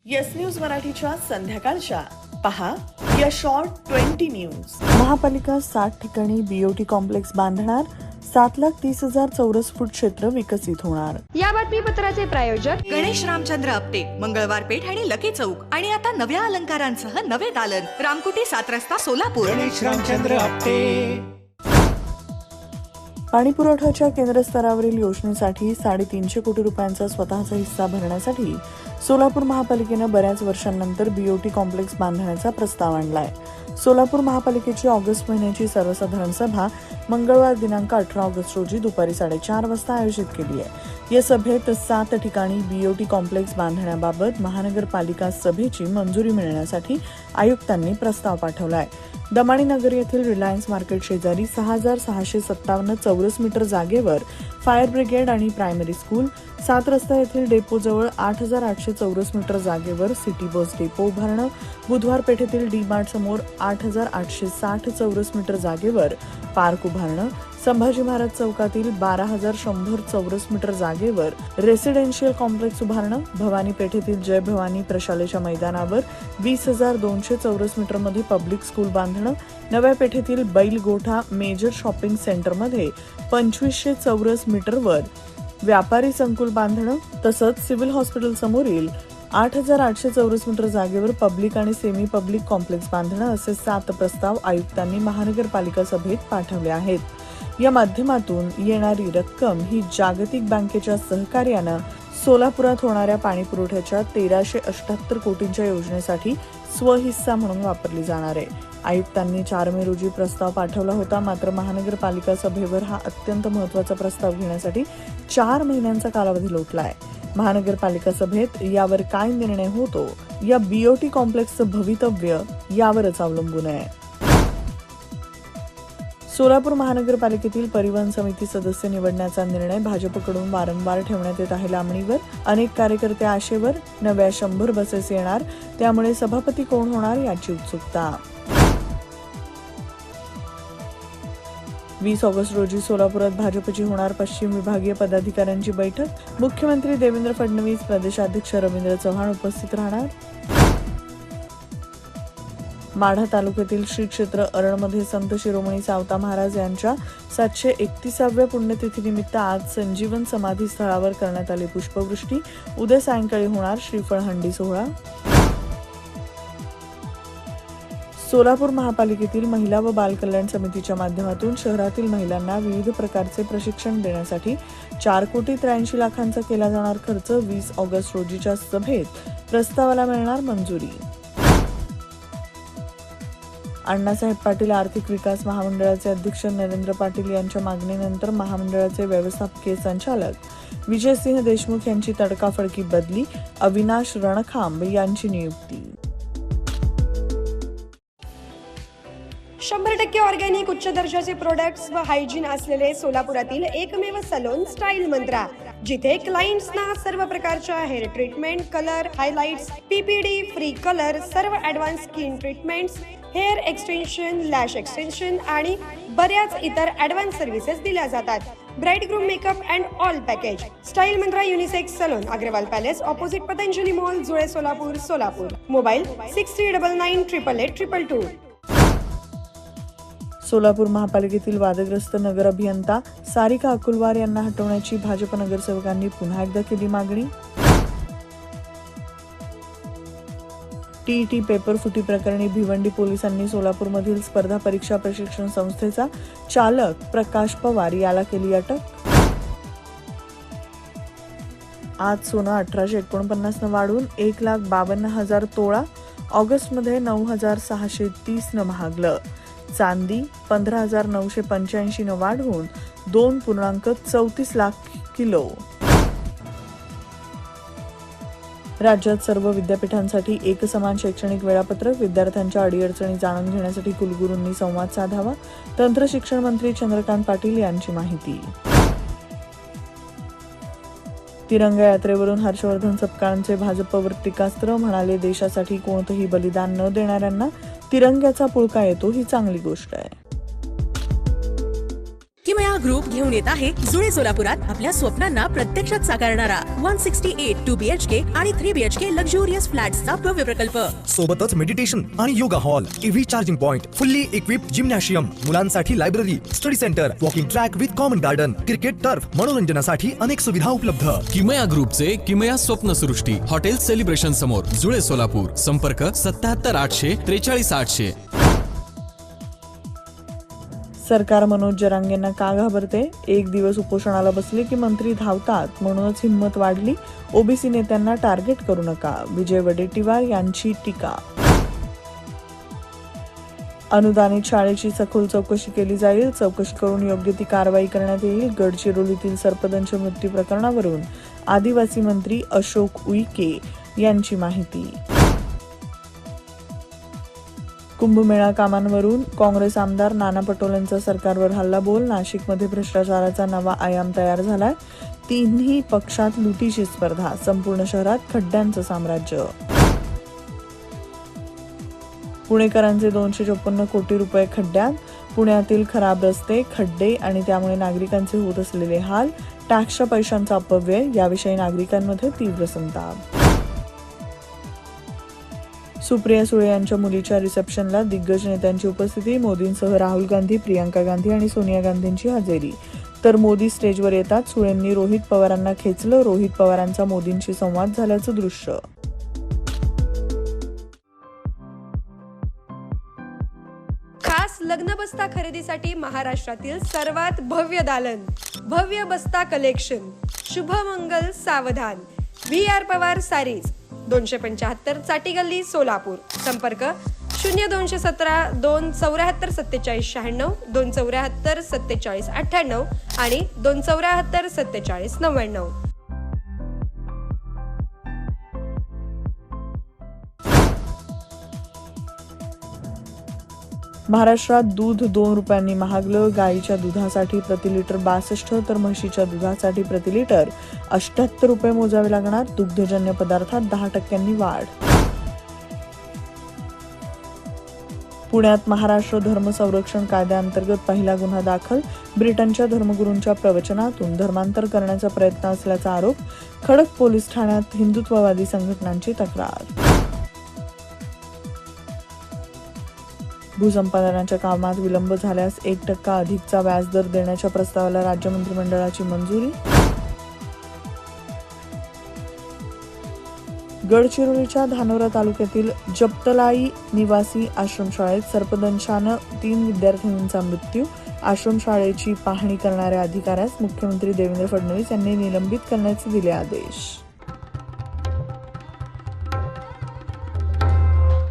Yes news मराठीच्या संध्याकाळच्या पहा या शॉर्ट 20 न्यूज. महापालिका 60 ठिकाणी बीओटी कॉम्प्लेक्स बांधणार. 7,30,000 चौरस फूट क्षेत्र विकसित होणार. या बातमीपत्राचे प्रायोजक गणेश रामचंद्र आपटे, मंगळवार पेठ आणि लकी चौक. आणि आता नव्या अलंकारांसह नवे दालन, रामकुटी 7 रस्ता सोलापूर. गणेश रामचंद्र आपटे. पाणी पुरवठ्याच्या केंद्र स्तरावरील योजनेसाठी 350 कोटी रुपयांचा स्वतःचा हिस्सा भरण्यासाठी सोलापूर महापालिकेनं बऱ्याच वर्षांनंतर बीओटी कॉम्प्लेक्स बांधण्याचा प्रस्ताव आणलाय. सोलापूर महापालिकेची ऑगस्ट महिन्याची सर्वसाधारण सभा मंगळवार दिनांक 18 ऑगस्ट रोजी दुपारी 4:30 वाजता आयोजित केली आहे. या सभेत 7 ठिकाणी बीओटी कॉम्प्लेक्स बांधण्याबाबत महानगरपालिका सभेची मंजुरी मिळण्यासाठी आयुक्तांनी प्रस्ताव पाठवलाय. दमाणी नगर येथील रिलायन्स मार्केट शेजारी 6,657 चौरस मीटर जागेवर फायर ब्रिगेड आणि प्रायमरी स्कूल, 7 रस्ता येथील डेपोजवळ 8,800 चौरस मीटर जागेवर सिटी बस डेपो उभारणं, बुधवार पेठेतील डी मार्ट समोर 8,860 चौरस मीटर जागेवर पार्क उभारणं, संभाजी महाराज चौकातील 12,100 चौरस मीटर जागेवर रेसिडेन्शियल कॉम्प्लेक्स उभारणं, भवानी पेठेतील जय भवानी प्रशालेच्या मैदानावर 20,200 चौरस मीटरमध्ये पब्लिक स्कूल बांधणं, नव्या पेठेतील बैलगोठा मेजर शॉपिंग सेंटरमध्ये 2,500 चौरस मीटरवर व्यापारी संकुल बांधणं, तसंच सिव्हिल हॉस्पिटल समोरील 8,800 चौरस मीटर जागेवर पब्लिक आणि सेमी पब्लिक कॉम्प्लेक्स बांधणं असे 7 प्रस्ताव आयुक्तांनी महानगरपालिका सभेत पाठवले आहेत. या माध्यमातून येणारी रक्कम ही जागतिक बँकेच्या सहकार्यानं सोलापुरात होणाऱ्या पाणी पुरवठ्याच्या 1,378 कोटींच्या योजनेसाठी स्वहिस्सा म्हणून वापरली जाणार आहे. आयुक्तांनी 4 मे रोजी प्रस्ताव पाठवला होता. मात्र महानगरपालिका सभेवर हा अत्यंत महत्त्वाचा प्रस्ताव घेण्यासाठी 4 महिन्यांचा कालावधी लोटलाय. महानगरपालिका सभेत यावर काय निर्णय होतो, या बीओटी कॉम्प्लेक्सचं भवितव्य यावरच अवलंबून आहे. सोलापूर महानगरपालिकेतील परिवहन समिती सदस्य निवडण्याचा निर्णय भाजपकडून वारंवार ठेवण्यात येत आहे लांबणीवर. अनेक कार्यकर्ते आशेवर. नव्या 100 बसेस येणार, त्यामुळे सभापती कोण होणार याची उत्सुकता. 20 ऑगस्ट रोजी सोलापुरात भाजपची होणार पश्चिम विभागीय पदाधिकाऱ्यांची बैठक. मुख्यमंत्री देवेंद्र फडणवीस, प्रदेशाध्यक्ष रवींद्र चव्हाण उपस्थित राहणार. माढा तालुक्यातील श्री क्षेत्र अरणमध्ये संत शिरोमणी सावता महाराज यांच्या 731व्या पुण्यतिथीनिमित्त आज संजीवन समाधी स्थळावर करण्यात आली पुष्पवृष्टी. उद्या सायंकाळी होणार श्रीफळ हंडी सोहळा. सोलापूर महापालिकेतील महिला व बाल कल्याण समितीच्या माध्यमातून शहरातील महिलांना विविध प्रकारचे प्रशिक्षण देण्यासाठी 4,83,00,000 केला जाणार खर्च. 20 ऑगस्ट रोजीच्या सभेत प्रस्तावाला मिळणार मंजुरी. अण्णासाहेब पाटील आर्थिक विकास महामंडळाचे अध्यक्ष नरेंद्र पाटील यांच्या मागणीनंतर महामंडळाचे व्यवस्थापकीय संचालक विजयसिंह देशमुख यांची तडकाफडकी बदली. अविनाश रणखांब यांची नियुक्ती. 100% ऑर्गॅनिक उच्च दर्जाचे प्रोडक्ट्स व हायजीन असलेले सोलापुरातील एकमेव सलून स्टाईल मंत्रा, जिथे क्लायंट्सना सर्व प्रकारच्या hair treatment, colour, highlights, PPD, free colour, सर्व advance skin treatments, hair extension, lash extension आणि बऱ्याच इतर ॲडव्हान्स सर्व्हिसेस दिल्या जातात. Bride groom makeup and all package. Style Mantra unisex salon, Agarwal palace, opposite Patanjali mall, Jule Solapur, Solapur. Mobile 6399888222. Solapur महापालिकेतील वादग्रस्त नगर अभियंता सारिका अकुलवार यांना हटवण्याची भाजप नगरसेवकांनी पुन्हा एकदा केली मागणी. टीईटी पेपर फुटी प्रकरणी भिवंडी पोलिसांनी सोलापूरमधील स्पर्धा परीक्षा प्रशिक्षण संस्थेचा चालक प्रकाश पवार याला केली अटक. आज सोनं 1,849 वाढून 1,52,000 तोळा. ऑगस्टमध्ये 9,630 महागलं. चांदी 15,985 वाढवून 2.34 लाख किलो. राज्यात सर्व विद्यापीठांसाठी एकसमान शैक्षणिक वेळापत्रक. विद्यार्थ्यांच्या अडीअडचणी जाणून घेण्यासाठी कुलगुरूंनी संवाद साधावा. तंत्र शिक्षण मंत्री चंद्रकांत पाटील यांची माहिती. तिरंगा यात्रेवरून हर्षवर्धन सपकाळांचे भाजपवर टीकास्त्र. म्हणाले, देशासाठी कोणतंही बलिदान न देणाऱ्यांना तिरंग्याचा पुळका येतो ही चांगली गोष्ट आहे. किमया किमया ग्रुप घेऊन येत आहे जुळे सोलापुरात आपल्या स्वप्नांना प्रत्यक्षात साकारणारा 168 2BHK आणि 3BHK लक्झुरियस फ्लॅट्सचा भव्य प्रकल्प. सोबतच मेडिटेशन आणि yoga hall, EV charging point, fully equipped gymnasium, मुलांसाठी library, study centre, walking track with common garden, cricket turf, मनोरंजनासाठी अनेक सुविधा उपलब्ध. किमया ग्रुपचे किमया स्वप्नसृष्टी हॉटेल सेलिब्रेशन समोर जुळे सोलापूर. संपर्क 77 800 43 800. सरकार मनोज जरांगेंना का घाबरते? एक दिवस उपोषणाला बसले की मंत्री धावतात, म्हणूनच हिंमत वाढली. ओबीसी नेत्यांना टार्गेट करू नका, विजय वडेट्टीवार यांची टीका. अनुदानित शाळेची सखोल चौकशी केली जाईल, चौकशी करून योग्य ती कारवाई करण्यात येईल. गडचिरोलीतील सर्पदंश मृत्यू प्रकरणावरून आदिवासी मंत्री अशोक उईके यांची माहिती. कुंभमेळा कामांवरून काँग्रेस आमदार नाना पटोलेंचा सरकारवर हल्लाबोल. नाशिकमध्ये भ्रष्टाचाराचा नवा आयाम तयार झालाय. तिन्ही पक्षात लुटीची स्पर्धा, संपूर्ण शहरात खड्ड्यांचं साम्राज्य. पुणेकरांचे 254 कोटी रुपये खड्ड्यात. पुण्यातील खराब रस्ते, खड्डे आणि त्यामुळे नागरिकांचे होत असलेले हाल, टॅक्सच्या पैशांचा अपव्यय याविषयी नागरिकांमध्ये तीव्र संताप. सुप्रिया सुळे यांच्या मुलीच्या रिसेप्शनला दिग्गज नेत्यांची उपस्थिती. मोदींसह राहुल गांधी, प्रियांका गांधी आणि सोनिया गांधींची हजेरी. तर मोदी स्टेजवर येतात. सुळेंनी रोहित पवारांना खेचलं. रोहित पवारांचा मोदींशी संवाद झाल्याचं दृश्य. खास लग्न बस्ता खरेदीसाठी महाराष्ट्रातील सर्वात भव्य दालन, भव्य बस्ता कलेक्शन, शुभमंगल सावधान, VR पवार सारीज, 275 चाटी गल्ली सोलापूर. संपर्क 0217 274 47 96, 274 47 98 आणि 274 47 99. महाराष्ट्रात दूध 2 रुपयांनी महागलं. गाईच्या दुधासाठी प्रति लिटर 62 तर म्हशीच्या दुधासाठी प्रति लिटर 78 रुपये मोजावे लागणार. दुग्धजन्य पदार्थात 10% वाढ. पुण्यात महाराष्ट्र धर्म संरक्षण कायद्याअंतर्गत पहिला गुन्हा दाखल. ब्रिटनच्या धर्मगुरूंच्या प्रवचनातून धर्मांतर करण्याचा प्रयत्न असल्याचा आरोप. खडक पोलीस ठाण्यात हिंदुत्ववादी संघटनांची तक्रार. भूसंपादनाच्या कामात विलंब झाल्यास 1% अधिकचा व्याजदर देण्याच्या प्रस्तावाला राज्य मंत्रिमंडळाची मंजुरी. गडचिरोलीच्या धानोरा तालुक्यातील जपतलाई निवासी आश्रमशाळेत सर्पदंशानं 3 विद्यार्थिनींचा मृत्यू. आश्रमशाळेची पाहणी करणाऱ्या अधिकाऱ्यास मुख्यमंत्री देवेंद्र फडणवीस यांनी निलंबित करण्याचे दिले आदेश.